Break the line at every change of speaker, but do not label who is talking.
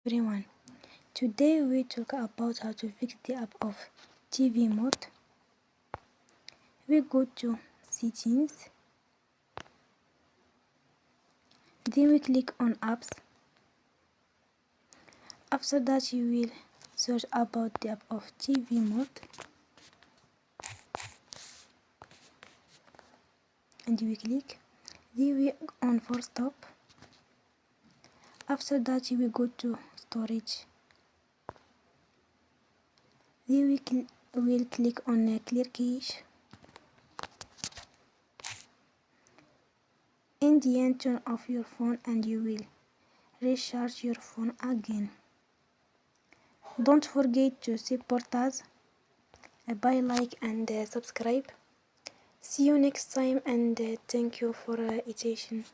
everyone. Today we talk about how to fix the app of TV mode. We go to settings, then we click on apps. After that you will search about the app of TV mode and we click. Then we on for stop. After that you will go to storage. Then we will click on clear cache. In the end, turn off your phone and you will recharge your phone again. Don't forget to support us by like and subscribe. See you next time and thank you for attention.